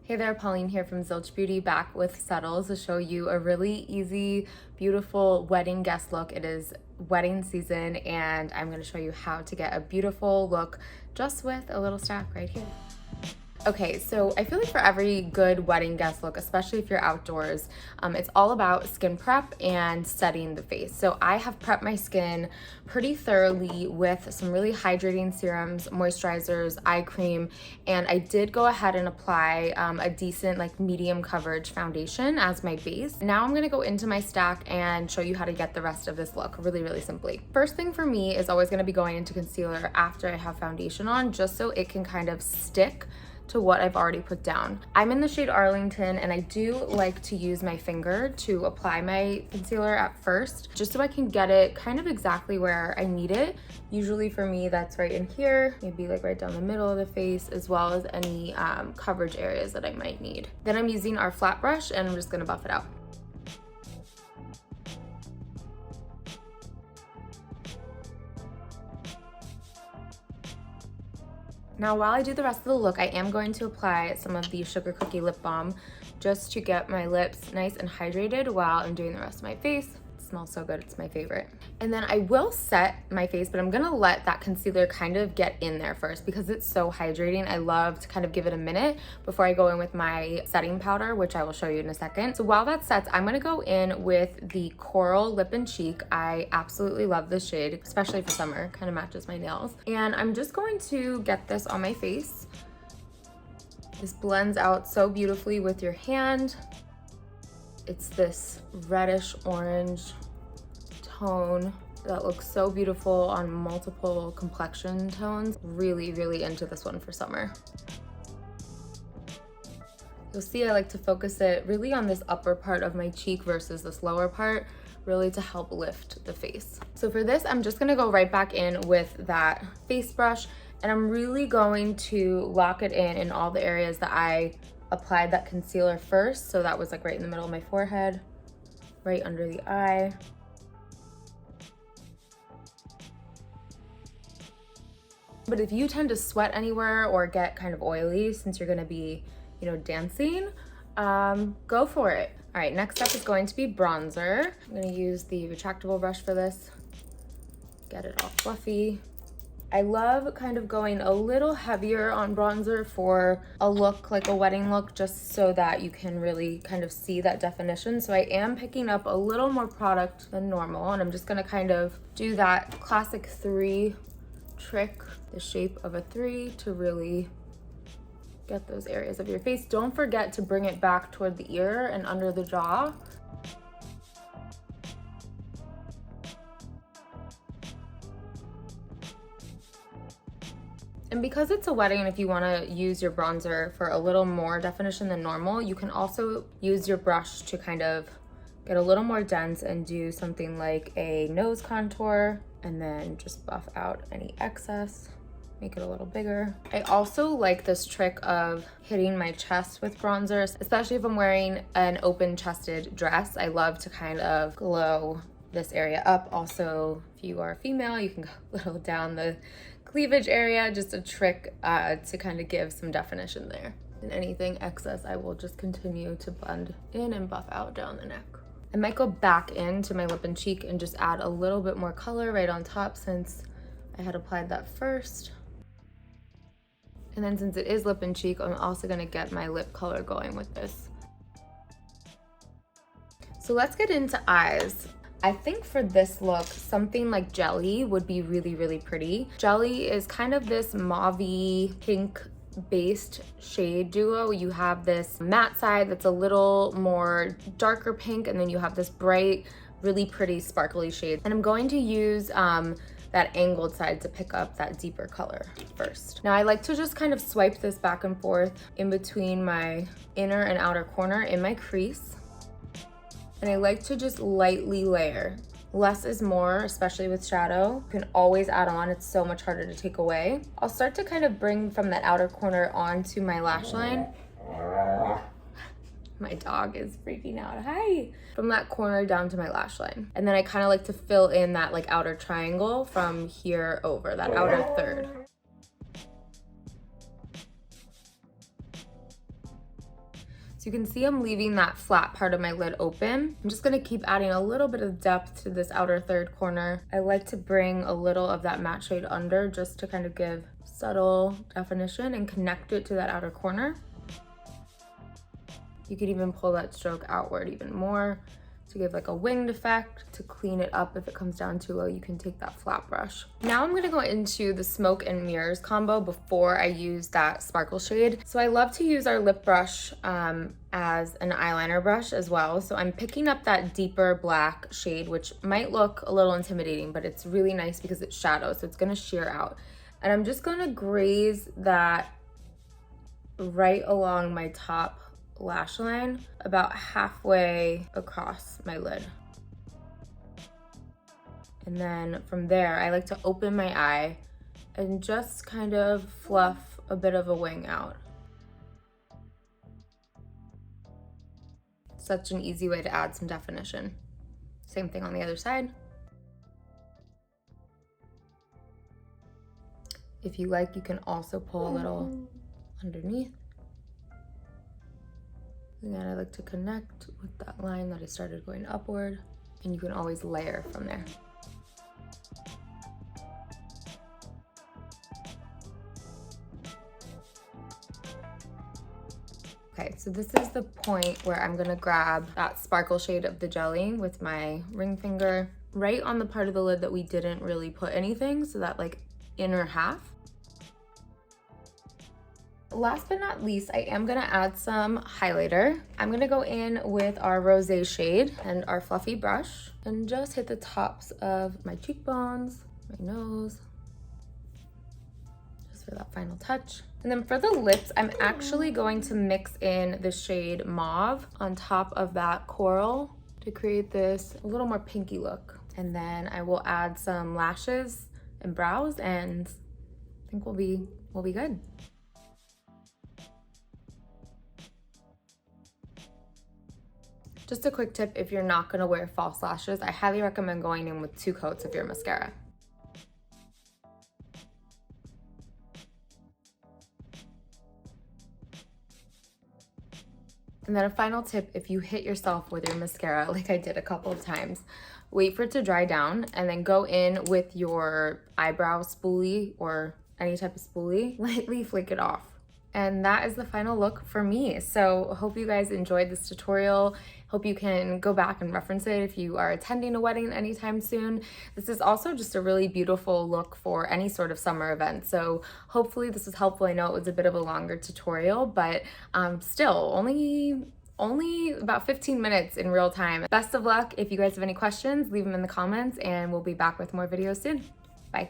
Hey there, Pauline here from Zilch Beauty, back with Subtl to show you a really easy, beautiful wedding guest look. It is wedding season and I'm going to show you how to get a beautiful look just with a little stack right here. Okay, so I feel like for every good wedding guest look, especially if you're outdoors, it's all about skin prep and setting the face. So I have prepped my skin pretty thoroughly with some really hydrating serums, moisturizers, eye cream, and I did go ahead and apply a decent like medium coverage foundation as my base. Now I'm gonna go into my stack and show you how to get the rest of this look really simply. First thing for me is always gonna be going into concealer after I have foundation on, just so it can kind of stick to what I've already put down. I'm in the shade Arlington and I do like to use my finger to apply my concealer at first, just so I can get it kind of exactly where I need it. Usually for me, that's right in here, maybe like right down the middle of the face, as well as any coverage areas that I might need. Then I'm using our flat brush and I'm just gonna buff it out. Now, while I do the rest of the look, I am going to apply some of the Sugar Cookie Lip Balm just to get my lips nice and hydrated while I'm doing the rest of my face. It smells so good, it's my favorite. And then I will set my face, but I'm gonna let that concealer kind of get in there first because it's so hydrating. I love to kind of give it a minute before I go in with my setting powder, which I will show you in a second. So while that sets, I'm gonna go in with the Coral Lip and Cheek. I absolutely love this shade, especially for summer, kind of matches my nails. And I'm just going to get this on my face. This blends out so beautifully with your hand. It's this reddish orange tone that looks so beautiful on multiple complexion tones. Really into this one for summer. You'll see I like to focus it really on this upper part of my cheek versus this lower part, really to help lift the face. So for this, I'm just gonna go right back in with that face brush, and I'm really going to lock it in all the areas that I applied that concealer first. So that was like right in the middle of my forehead, right under the eye. But if you tend to sweat anywhere or get kind of oily since you're gonna be, you know, dancing, go for it. All right, next up is going to be bronzer. I'm gonna use the retractable brush for this, get it all fluffy. I love kind of going a little heavier on bronzer for a look like a wedding look, just so that you can really kind of see that definition. So I am picking up a little more product than normal, and I'm just gonna kind of do that classic 3 trick, the shape of a 3, to really get those areas of your face. Don't forget to bring it back toward the ear and under the jaw. And because it's a wedding, if you want to use your bronzer for a little more definition than normal, you can also use your brush to kind of get a little more dense and do something like a nose contour, and then just buff out any excess, make it a little bigger. I also like this trick of hitting my chest with bronzer, especially if I'm wearing an open-chested dress. I love to kind of glow this area up. Also, if you are a female, you can go a little down the cleavage area, just a trick to kind of give some definition there. And anything excess, I will just continue to blend in and buff out down the neck. I might go back into my lip and cheek and just add a little bit more color right on top since I had applied that first. And then since it is lip and cheek, I'm also gonna get my lip color going with this. So let's get into eyes. I think for this look, something like Jelly would be really pretty. Jelly is kind of this mauvey pink based shade duo. You have this matte side that's a little more darker pink, and then you have this bright, really pretty sparkly shade. And I'm going to use that angled side to pick up that deeper color first. Now I like to just kind of swipe this back and forth in between my inner and outer corner in my crease. And I like to just lightly layer. Less is more, especially with shadow. You can always add on, it's so much harder to take away. I'll start to kind of bring from that outer corner onto my lash line. My dog is freaking out, hi! From that corner down to my lash line. And then I kind of like to fill in that like outer triangle from here over, that outer third. So you can see I'm leaving that flat part of my lid open. I'm just gonna keep adding a little bit of depth to this outer third corner. I like to bring a little of that matte shade under just to kind of give subtle definition and connect it to that outer corner. You could even pull that stroke outward even more to give like a winged effect. To clean it up if it comes down too low, you can take that flat brush. Now I'm gonna go into the smoke and mirrors combo before I use that sparkle shade. So I love to use our lip brush as an eyeliner brush as well. So I'm picking up that deeper black shade, which might look a little intimidating, but it's really nice because it's shadow, so it's gonna sheer out. And I'm just gonna graze that right along my top lash line, about halfway across my lid. And then from there, I like to open my eye and just kind of fluff a bit of a wing out. Such an easy way to add some definition. Same thing on the other side. If you like, you can also pull a little underneath. Again, I like to connect with that line that I started going upward, and you can always layer from there. Okay, so this is the point where I'm gonna grab that sparkle shade of the jelly with my ring finger right on the part of the lid that we didn't really put anything, so that like inner half. Last but not least, I am gonna add some highlighter. I'm gonna go in with our rosé shade and our fluffy brush and just hit the tops of my cheekbones, my nose, just for that final touch. And then for the lips, I'm actually going to mix in the shade Mauve on top of that coral to create this a little more pinky look. And then I will add some lashes and brows, and I think we'll be good. Just a quick tip, if you're not gonna wear false lashes, I highly recommend going in with 2 coats of your mascara. And then a final tip, if you hit yourself with your mascara, like I did a couple of times, wait for it to dry down and then go in with your eyebrow spoolie or any type of spoolie, lightly flick it off. And that is the final look for me. So hope you guys enjoyed this tutorial. Hope you can go back and reference it if you are attending a wedding anytime soon. This is also just a really beautiful look for any sort of summer event. So hopefully this was helpful. I know it was a bit of a longer tutorial, but still only about 15 minutes in real time. Best of luck. If you guys have any questions, leave them in the comments and we'll be back with more videos soon. Bye.